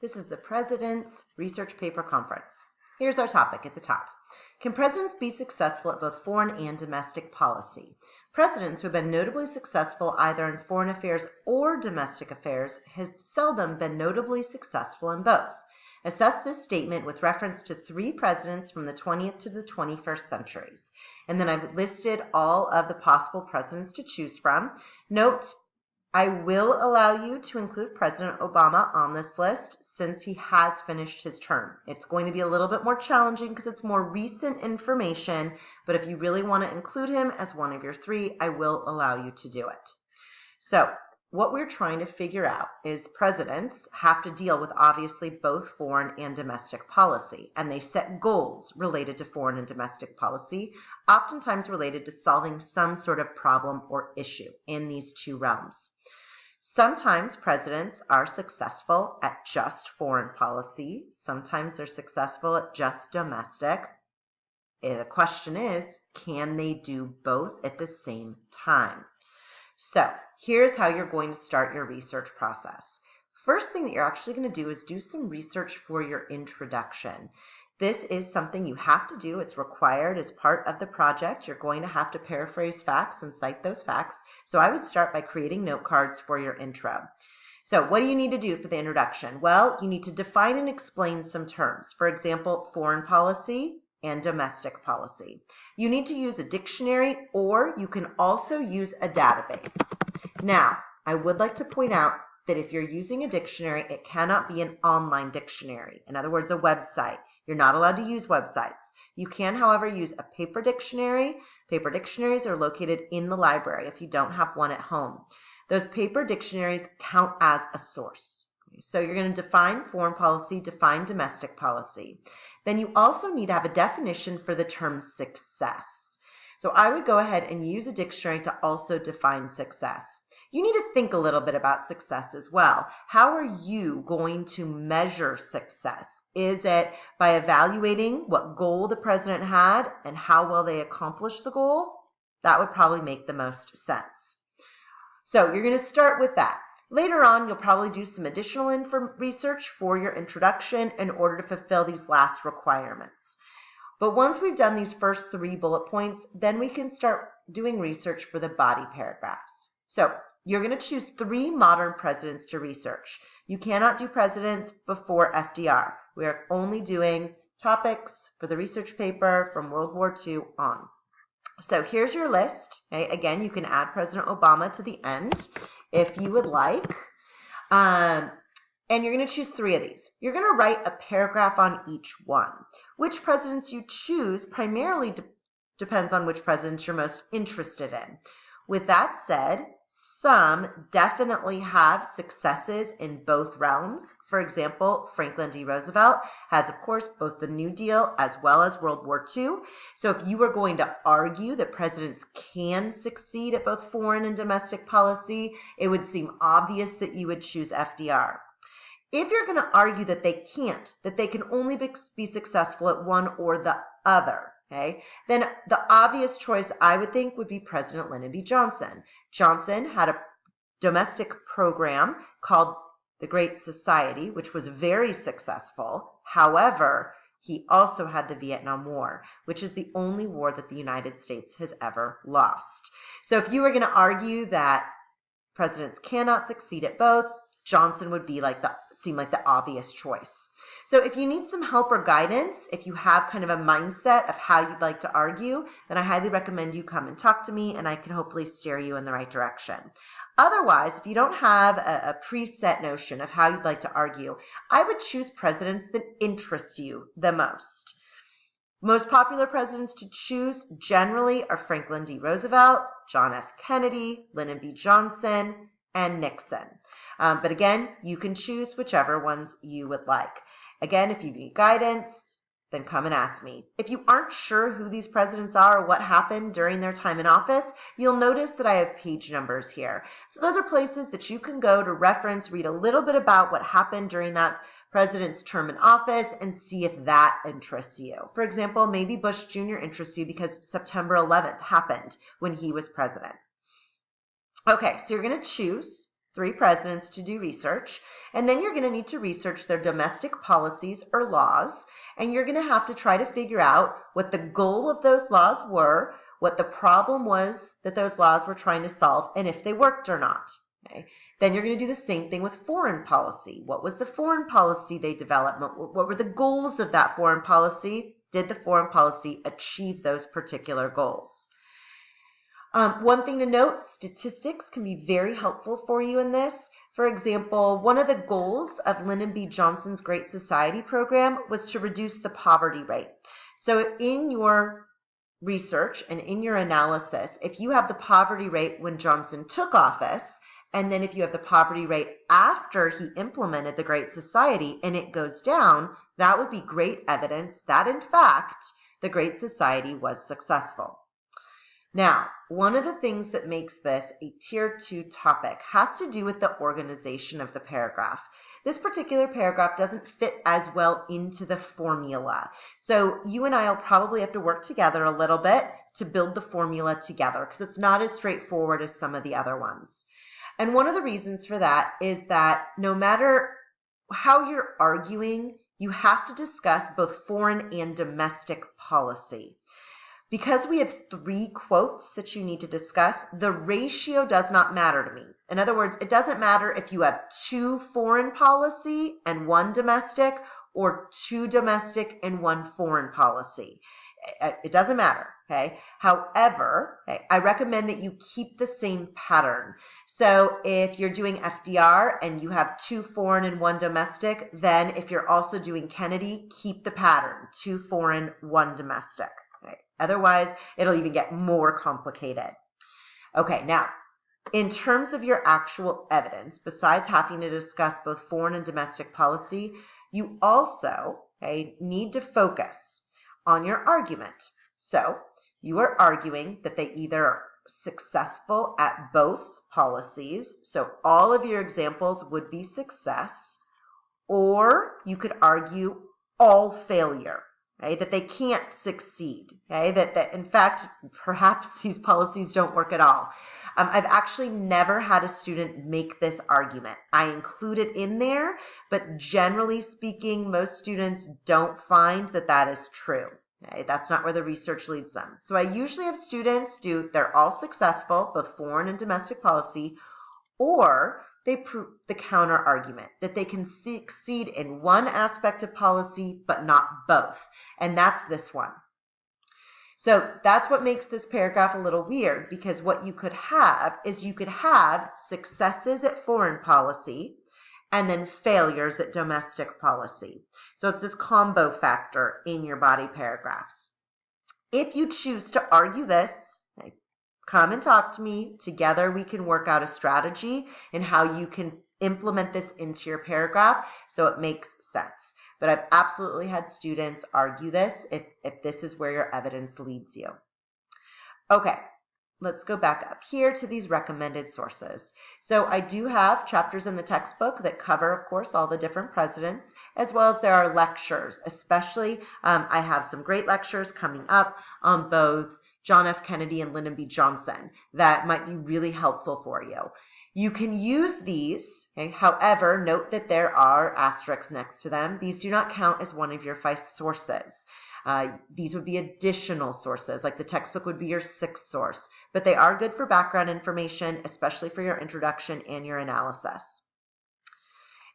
This is the President's Research Paper Conference. Here's our topic at the top. Can presidents be successful at both foreign and domestic policy? Presidents who have been notably successful either in foreign affairs or domestic affairs have seldom been notably successful in both. Assess this statement with reference to 3 presidents from the 20th to the 21st centuries. And then I've listed all of the possible presidents to choose from. Note, I will allow you to include President Obama on this list since he has finished his term. It's going to be a little bit more challenging because it's more recent information, but if you really want to include him as one of your 3, I will allow you to do it. So what we're trying to figure out is presidents have to deal with obviously both foreign and domestic policy, and they set goals related to foreign and domestic policy, oftentimes related to solving some sort of problem or issue in these 2 realms. Sometimes presidents are successful at just foreign policy. Sometimes they're successful at just domestic. The question is, can they do both at the same time? So here's how you're going to start your research process. First thing that you're actually going to do is do some research for your introduction. This is something you have to do. It's required as part of the project. You're going to have to paraphrase facts and cite those facts. So I would start by creating note cards for your intro. So what do you need to do for the introduction? Well, you need to define and explain some terms. For example, foreign policy and domestic policy. You need to use a dictionary, or you can also use a database. Now, I would like to point out that if you're using a dictionary, it cannot be an online dictionary. In other words, a website. You're not allowed to use websites. You can, however, use a paper dictionary. Paper dictionaries are located in the library if you don't have one at home. Those paper dictionaries count as a source. So you're going to define foreign policy, define domestic policy. Then you also need to have a definition for the term success. So I would go ahead and use a dictionary to also define success. You need to think a little bit about success as well. How are you going to measure success? Is it by evaluating what goal the president had and how well they accomplished the goal? That would probably make the most sense. So you're going to start with that. Later on, you'll probably do some additional research for your introduction in order to fulfill these last requirements. But once we've done these first 3 bullet points, then we can start doing research for the body paragraphs. So you're going to choose 3 modern presidents to research. You cannot do presidents before FDR. We are only doing topics for the research paper from World War II on. So here's your list. Okay? Again, you can add President Obama to the end if you would like. And you're going to choose 3 of these. You're going to write a paragraph on each one. Which presidents you choose primarily depends on which presidents you're most interested in. With that said, some definitely have successes in both realms. For example, Franklin D. Roosevelt has, of course, both the New Deal as well as World War II. So if you were going to argue that presidents can succeed at both foreign and domestic policy, it would seem obvious that you would choose FDR. If you're going to argue that they can't, that they can only be successful at one or the other, okay, then the obvious choice I would think would be President Lyndon B. Johnson. Johnson had a domestic program called the Great Society, which was very successful. However, he also had the Vietnam War, which is the only war that the United States has ever lost. So if you were going to argue that presidents cannot succeed at both, Johnson would be seem like the obvious choice. So if you need some help or guidance, if you have kind of a mindset of how you'd like to argue, then I highly recommend you come and talk to me, and I can hopefully steer you in the right direction. Otherwise, if you don't have a preset notion of how you'd like to argue, I would choose presidents that interest you the most. Most popular presidents to choose generally are Franklin D. Roosevelt, John F. Kennedy, Lyndon B. Johnson, and Nixon. But again, you can choose whichever ones you would like. Again, if you need guidance, then come and ask me. If you aren't sure who these presidents are or what happened during their time in office, you'll notice that I have page numbers here. So those are places that you can go to reference, read a little bit about what happened during that president's term in office and see if that interests you. For example, maybe Bush Jr. interests you because September 11th happened when he was president. Okay, so you're going to choose 3 presidents to do research, and then you're going to need to research their domestic policies or laws, and you're going to have to try to figure out what the goal of those laws were, what the problem was that those laws were trying to solve, and if they worked or not. Okay? Then you're going to do the same thing with foreign policy. What was the foreign policy they developed? What were the goals of that foreign policy? Did the foreign policy achieve those particular goals? One thing to note, statistics can be very helpful for you in this. For example, one of the goals of Lyndon B. Johnson's Great Society program was to reduce the poverty rate. So in your research and in your analysis, if you have the poverty rate when Johnson took office, and then if you have the poverty rate after he implemented the Great Society and it goes down, that would be great evidence that, in fact, the Great Society was successful. Now, one of the things that makes this a Tier 2 topic has to do with the organization of the paragraph. This particular paragraph doesn't fit as well into the formula. So you and I will probably have to work together a little bit to build the formula together because it's not as straightforward as some of the other ones. And one of the reasons for that is that no matter how you're arguing, you have to discuss both foreign and domestic policy. Because we have 3 quotes that you need to discuss, the ratio does not matter to me. In other words, it doesn't matter if you have 2 foreign policy and 1 domestic, or 2 domestic and 1 foreign policy. It doesn't matter, okay? However, okay, I recommend that you keep the same pattern. So if you're doing FDR and you have 2 foreign and 1 domestic, then if you're also doing Kennedy, keep the pattern, 2 foreign, 1 domestic. Okay? Otherwise, it'll even get more complicated. Okay, now, in terms of your actual evidence, besides having to discuss both foreign and domestic policy, you also need to focus on your argument. So you are arguing that they either are successful at both policies, so all of your examples would be success, or you could argue all failure, that they can't succeed, that in fact, perhaps these policies don't work at all. I've actually never had a student make this argument. I include it in there, but generally speaking, most students don't find that that is true. That's not where the research leads them. So I usually have students they're all successful, both foreign and domestic policy, or they prove the counter argument, that they can succeed in one aspect of policy, but not both. And that's this one. So that's what makes this paragraph a little weird, because what you could have is you could have successes at foreign policy and then failures at domestic policy. So it's this combo factor in your body paragraphs. If you choose to argue this, come and talk to me. Together we can work out a strategy and how you can implement this into your paragraph so it makes sense. But I've absolutely had students argue this if this is where your evidence leads you. Okay, let's go back up here to these recommended sources. So I do have chapters in the textbook that cover, of course, all the different presidents, as well as there are lectures. Especially, I have some great lectures coming up on both John F. Kennedy and Lyndon B. Johnson that might be really helpful for you. You can use these, however, note that there are asterisks next to them. These do not count as one of your 5 sources. These would be additional sources, like the textbook would be your 6th source, but they are good for background information, especially for your introduction and your analysis.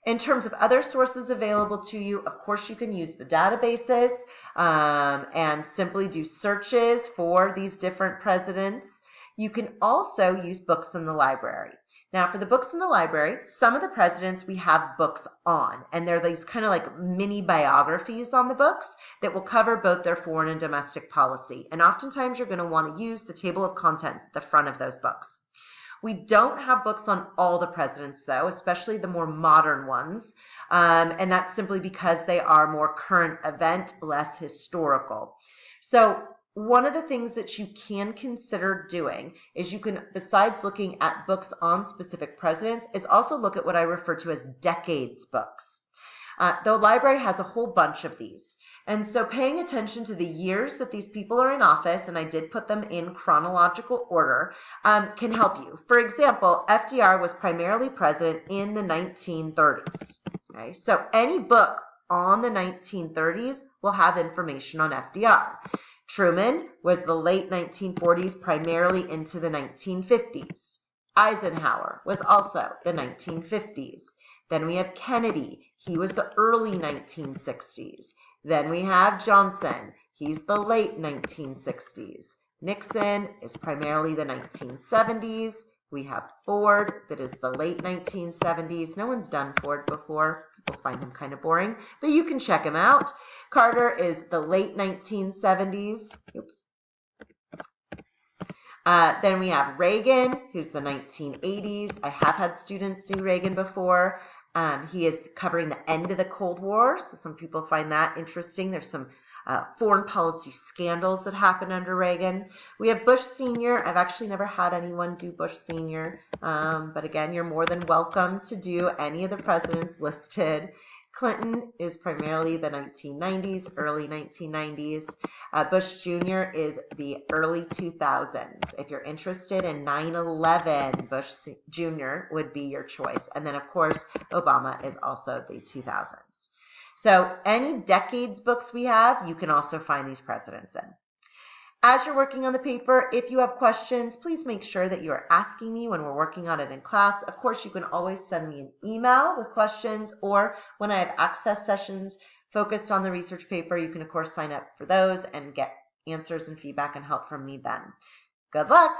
In terms of other sources available to you, of course, you can use the databases and simply do searches for these different presidents. You can also use books in the library. Now, for the books in the library, some of the presidents we have books on, and they're these kind of like mini biographies on the books that will cover both their foreign and domestic policy. And oftentimes you're going to want to use the table of contents at the front of those books. We don't have books on all the presidents, though, especially the more modern ones, and that's simply because they are more current event, less historical. So one of the things that you can consider doing is you can, besides looking at books on specific presidents, is also look at what I refer to as decades books. The library has a whole bunch of these. And so paying attention to the years that these people are in office, and I did put them in chronological order, can help you. For example, FDR was primarily president in the 1930s. Okay, so any book on the 1930s will have information on FDR. Truman was the late 1940s, primarily into the 1950s. Eisenhower was also the 1950s. Then we have Kennedy. He was the early 1960s. Then we have Johnson. He's the late 1960s. Nixon is primarily the 1970s. We have Ford, that is the late 1970s. No one's done Ford before. People find him kind of boring, but you can check him out. Carter is the late 1970s. Oops. Then we have Reagan, who's the 1980s. I have had students do Reagan before. He is covering the end of the Cold War, so some people find that interesting. There's some foreign policy scandals that happened under Reagan. We have Bush Sr. I've actually never had anyone do Bush Sr., but again, you're more than welcome to do any of the presidents listed. Clinton is primarily the 1990s, early 1990s. Bush Jr. is the early 2000s. If you're interested in 9/11, Bush Jr. would be your choice. And then, of course, Obama is also the 2000s. So any decades books we have, you can also find these presidents in. As you're working on the paper, if you have questions, please make sure that you are asking me when we're working on it in class. Of course, you can always send me an email with questions, or when I have access sessions focused on the research paper, you can, of course, sign up for those and get answers and feedback and help from me then. Good luck!